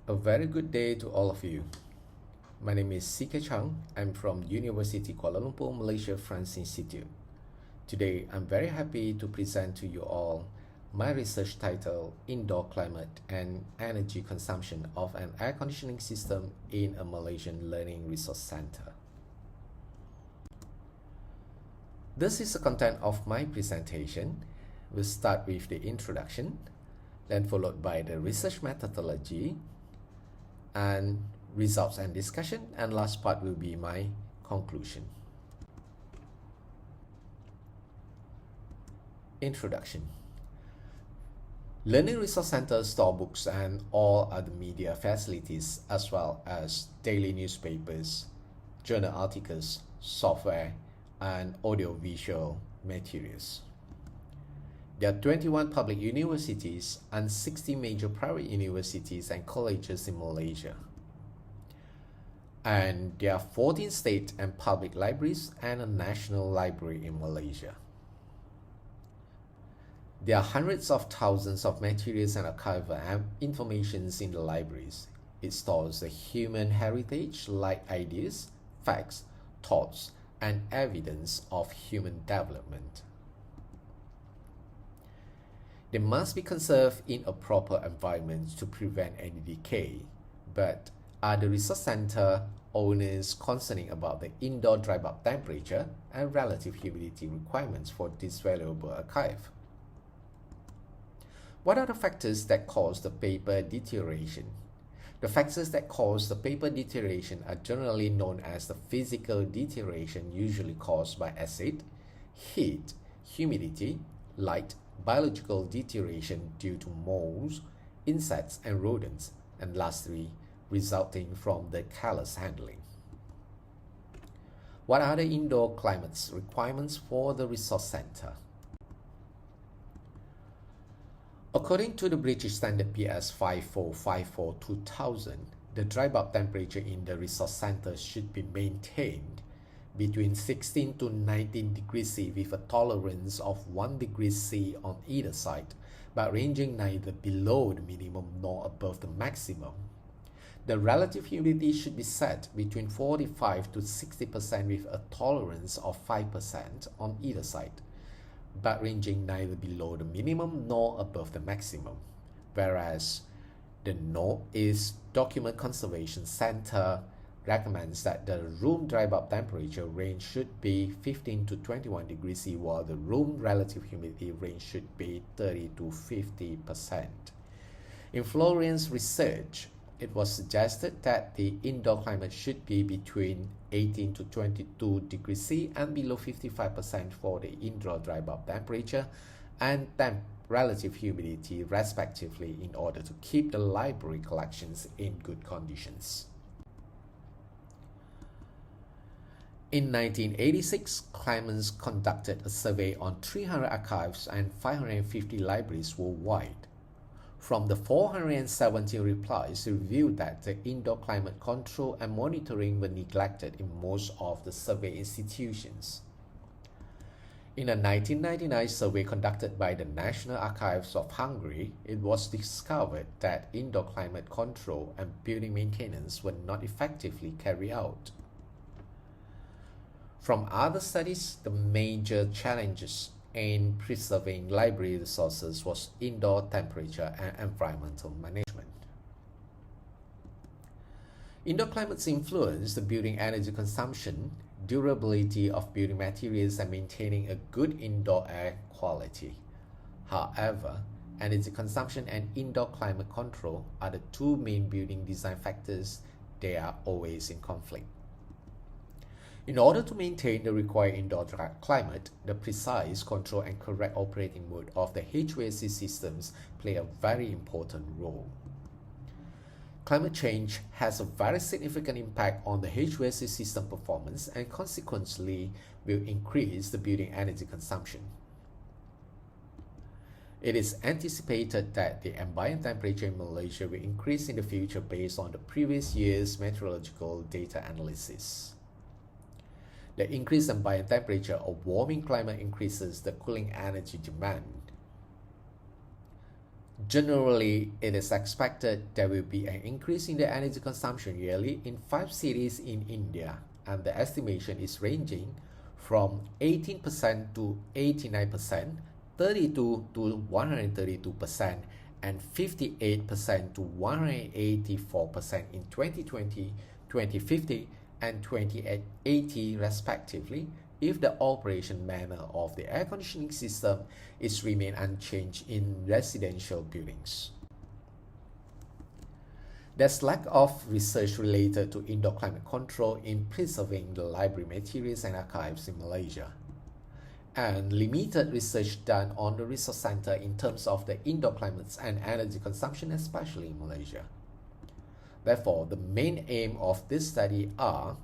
A very good day to all of you. My name is Chang. I'm from Universiti Kuala Lumpur, Malaysia France Institute. Today, I'm very happy to present to you all my research titled Indoor Climate and Energy Consumption of an Air Conditioning System in a Malaysian Learning Resource Center. This is the content of my presentation. We'll start with the introduction, then followed by the research methodology and results and discussion, and last part will be my conclusion. Introduction. Learning Resource Centers store books and all other media facilities as well as daily newspapers, journal articles, software, and audiovisual materials. There are 21 public universities and 60 major private universities and colleges in Malaysia. And there are 14 state and public libraries and a national library in Malaysia. There are hundreds of thousands of materials and archival information in the libraries. It stores the human heritage like ideas, facts, thoughts, and evidence of human development. They must be conserved in a proper environment to prevent any decay. But are the resource center owners concerned about the indoor dry bulb temperature and relative humidity requirements for this valuable archive? What are the factors that cause the paper deterioration? The factors that cause the paper deterioration are generally known as the physical deterioration, usually caused by acid, heat, humidity, light, biological deterioration due to molds, insects, and rodents, and lastly, resulting from the careless handling. What are the indoor climate requirements for the resource center? According to the British Standard PS 5454-2000, the dry bulb temperature in the resource center should be maintained between 16 to 19 degrees C with a tolerance of 1 degree C on either side, but ranging neither below the minimum nor above the maximum. The relative humidity should be set between 45 to 60% with a tolerance of 5% on either side, but ranging neither below the minimum nor above the maximum. Whereas the Northeast Document Conservation Center recommends that the room dry bulb temperature range should be 15 to 21 degrees C, while the room relative humidity range should be 30 to 50%. In Florian's research, it was suggested that the indoor climate should be between 18 to 22 degrees C and below 55% for the indoor dry bulb temperature and relative humidity respectively in order to keep the library collections in good conditions. In 1986, Clemens conducted a survey on 300 archives and 550 libraries worldwide. From the 417 replies, he revealed that the indoor climate control and monitoring were neglected in most of the survey institutions. In a 1999 survey conducted by the National Archives of Hungary, it was discovered that indoor climate control and building maintenance were not effectively carried out. From other studies, the major challenges in preserving library resources was indoor temperature and environmental management. Indoor climates influence the building energy consumption, durability of building materials, and maintaining a good indoor air quality. However, energy consumption and indoor climate control are the two main building design factors. They are always in conflict. In order to maintain the required indoor climate, the precise control and correct operating mode of the HVAC systems play a very important role. Climate change has a very significant impact on the HVAC system performance and consequently will increase the building energy consumption. It is anticipated that the ambient temperature in Malaysia will increase in the future based on the previous year's meteorological data analysis. The increased ambient temperature or warming climate increases the cooling energy demand. Generally, it is expected there will be an increase in the energy consumption yearly in 5 cities in India, and the estimation is ranging from 18% to 89%, 32 to 132%, and 58% to 184% in 2020, 2050, and 2080 respectively, if the operation manner of the air conditioning system is remain unchanged in residential buildings. There's lack of research related to indoor climate control in preserving the library materials and archives in Malaysia, and limited research done on the resource center in terms of the indoor climates and energy consumption, especially in Malaysia. Therefore, the main aim of this study are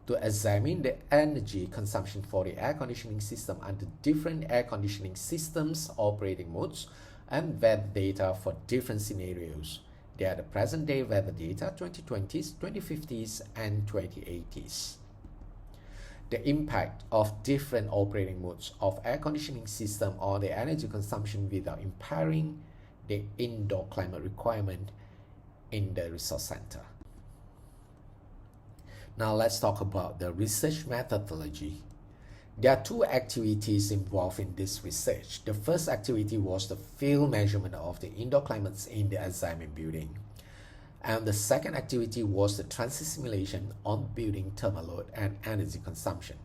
to examine the energy consumption for the air conditioning system under different air conditioning systems operating modes and weather data for different scenarios. They are the present day weather data 2020s, 2050s, and 2080s. The impact of different operating modes of air conditioning system on the energy consumption without impairing the indoor climate requirement in the resource center. Now let's talk about the research methodology. There are two activities involved in this research. The first activity was the field measurement of the indoor climates in the examined building. And the second activity was the transit simulation on building thermal load and energy consumption.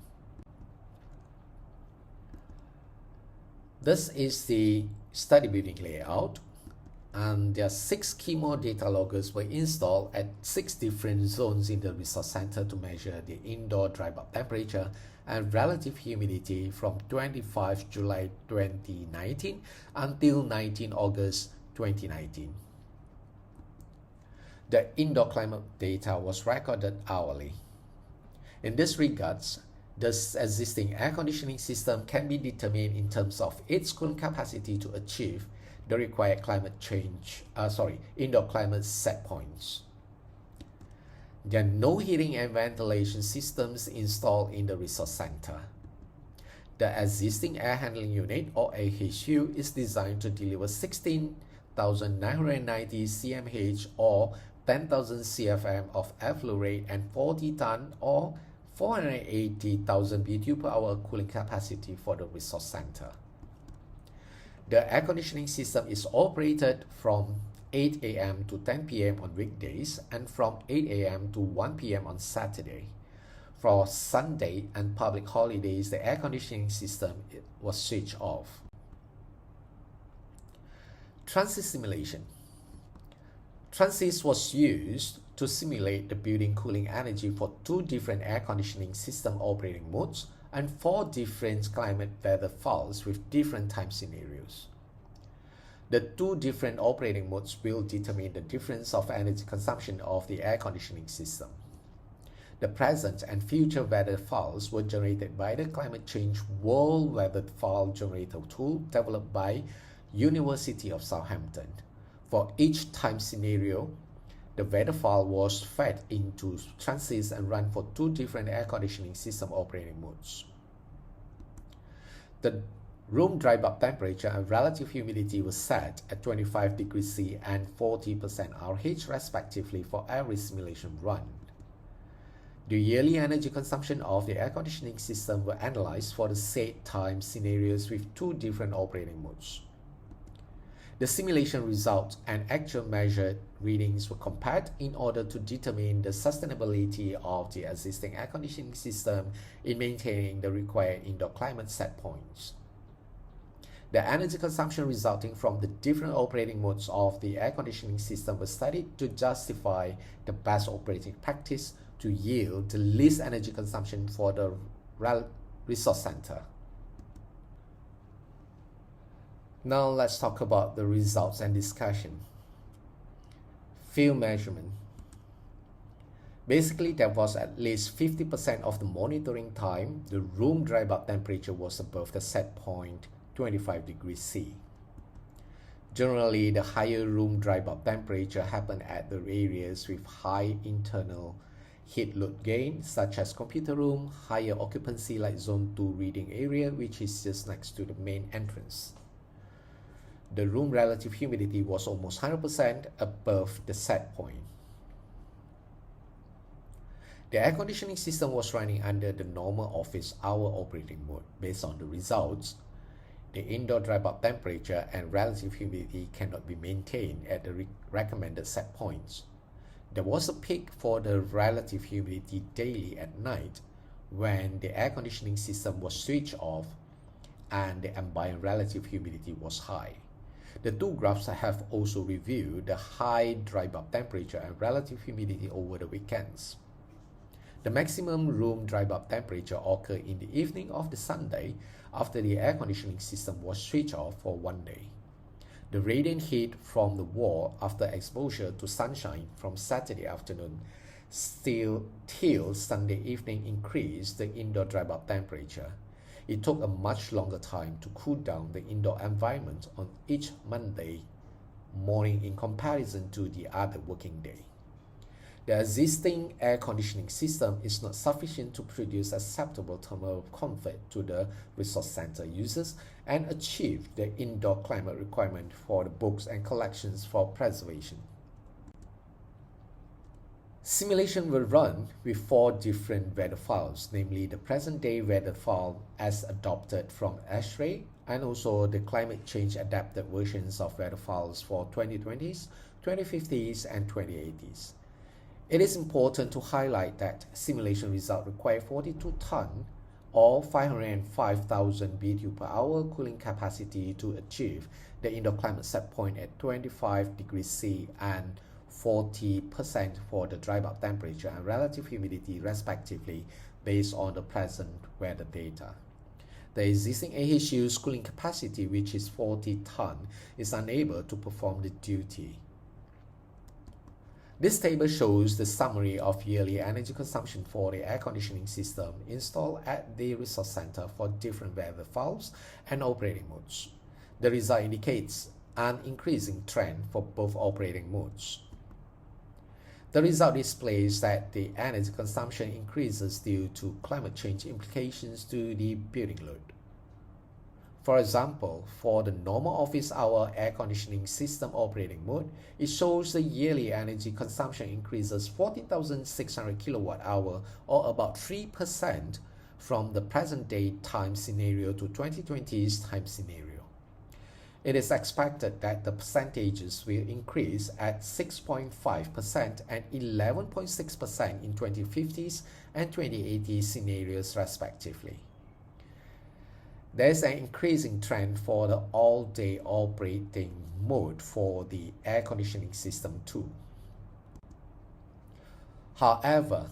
This is the study building layout. And there are 6 chemo data loggers were installed at 6 different zones in the resource center to measure the indoor dry bulb temperature and relative humidity from 25 July 2019 until 19 August 2019. The indoor climate data was recorded hourly. In this regards, the existing air conditioning system can be determined in terms of its cooling capacity to achieve the required indoor climate set points. There are no heating and ventilation systems installed in the resource center. The existing air handling unit or AHU is designed to deliver 16,990 cmH or 10,000 CFM of effluent rate and 40 ton or 480,000 BTU per hour cooling capacity for the resource center. The air conditioning system is operated from 8 a.m. to 10 p.m. on weekdays and from 8 a.m. to 1 p.m. on Saturday. For Sunday and public holidays, the air conditioning system was switched off. Transit simulation. Transit was used to simulate the building cooling energy for 2 different air conditioning system operating modes and 4 different climate weather files with different time scenarios. The 2 different operating modes will determine the difference of energy consumption of the air conditioning system. The present and future weather files were generated by the Climate Change World Weather File Generator tool developed by Universiti of Southampton. For each time scenario, the weather file was fed into transits and run for 2 different air conditioning system operating modes. The room dry bulb temperature and relative humidity was set at 25 degrees C and 40% RH respectively for every simulation run. The yearly energy consumption of the air conditioning system were analyzed for the said time scenarios with 2 different operating modes. The simulation results and actual measured readings were compared in order to determine the sustainability of the existing air conditioning system in maintaining the required indoor climate set points. The energy consumption resulting from the different operating modes of the air conditioning system was studied to justify the best operating practice to yield the least energy consumption for the resource center. Now let's talk about the results and discussion. Field measurement. Basically, there was at least 50% of the monitoring time the room dry bulb temperature was above the set point 25 degrees C. Generally, the higher room dry bulb temperature happened at the areas with high internal heat load gain, such as computer room, higher occupancy like zone 2 reading area, which is just next to the main entrance. The room relative humidity was almost 100% above the set point. The air conditioning system was running under the normal office hour operating mode. Based on the results, the indoor dry bulb temperature and relative humidity cannot be maintained at the recommended set points. There was a peak for the relative humidity daily at night when the air conditioning system was switched off and the ambient relative humidity was high. The two graphs have also reviewed the high dry bulb temperature and relative humidity over the weekends. The maximum room dry bulb temperature occurred in the evening of the Sunday after the air conditioning system was switched off for one day. The radiant heat from the wall after exposure to sunshine from Saturday afternoon till Sunday evening increased the indoor dry bulb temperature. It took a much longer time to cool down the indoor environment on each Monday morning in comparison to the other working day. The existing air conditioning system is not sufficient to produce acceptable thermal comfort to the resource center users and achieve the indoor climate requirement for the books and collections for preservation. Simulation will run with 4 different weather files, namely the present-day weather file as adopted from ASHRAE and also the climate change adapted versions of weather files for 2020s, 2050s, and 2080s. It is important to highlight that simulation results require 42 ton or 505,000 BTU per hour cooling capacity to achieve the indoor climate set point at 25 degrees C and 40% for the dry bulb temperature and relative humidity respectively based on the present weather data. The existing AHU's cooling capacity, which is 40 ton, is unable to perform the duty. This table shows the summary of yearly energy consumption for the air conditioning system installed at the resource center for different weather files and operating modes. The result indicates an increasing trend for both operating modes. The result displays that the energy consumption increases due to climate change implications to the building load. For example, for the normal office hour air conditioning system operating mode, it shows the yearly energy consumption increases 14,600 kilowatt-hour or about 3% from the present-day time scenario to 2020's time scenario. It is expected that the percentages will increase at 6.5% and 11.6% in 2050s and 2080s scenarios respectively. There is an increasing trend for the all-day operating mode for the air conditioning system too. However,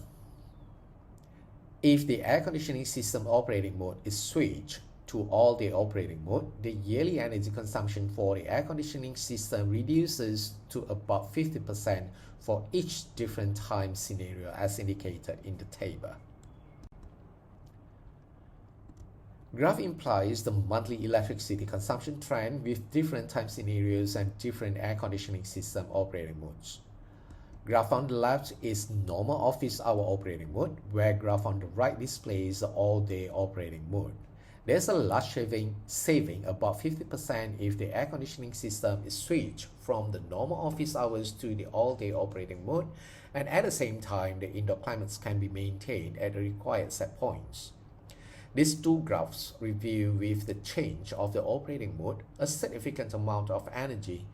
if the air conditioning system operating mode is switched to all-day operating mode, the yearly energy consumption for the air conditioning system reduces to about 50% for each different time scenario as indicated in the table. Graph implies the monthly electricity consumption trend with different time scenarios and different air conditioning system operating modes. Graph on the left is normal office hour operating mode, where graph on the right displays the all-day operating mode. There's a large saving about 50% if the air conditioning system is switched from the normal office hours to the all-day operating mode, and at the same time the indoor climates can be maintained at the required set points. These two graphs review with the change of the operating mode, a significant amount of energy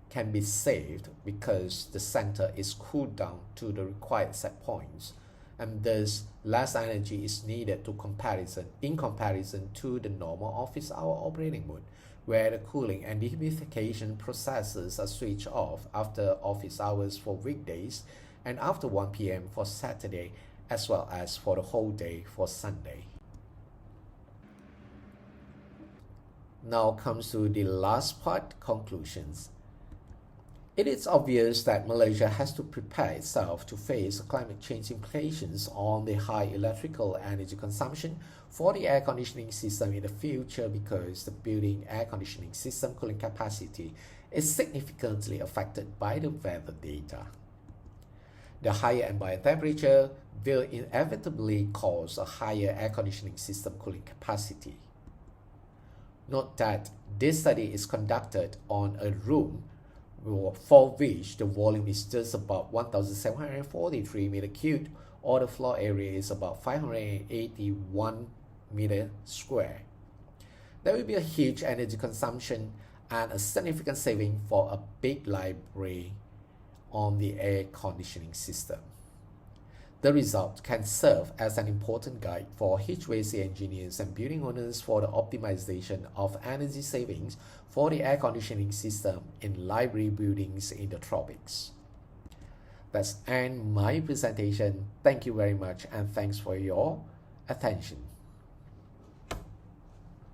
can be saved because the center is cooled down to the required set points, and thus less energy is needed in comparison to the normal office hour operating mode, where the cooling and dehumidification processes are switched off after office hours for weekdays and after 1 p.m. for Saturday, as well as for the whole day for Sunday. Now comes to the last part, conclusions. It is obvious that Malaysia has to prepare itself to face climate change implications on the high electrical energy consumption for the air conditioning system in the future because the building air conditioning system cooling capacity is significantly affected by the weather data. The higher ambient temperature will inevitably cause a higher air conditioning system cooling capacity. Note that this study is conducted on a room for which the volume is just about 1,743 meter cubed, or the floor area is about 581 meter square. There will be a huge energy consumption and a significant saving for a big library on the air conditioning system. The result can serve as an important guide for HVAC engineers and building owners for the optimization of energy savings for the air conditioning system in library buildings in the tropics. That's end my presentation. Thank you very much and thanks for your attention.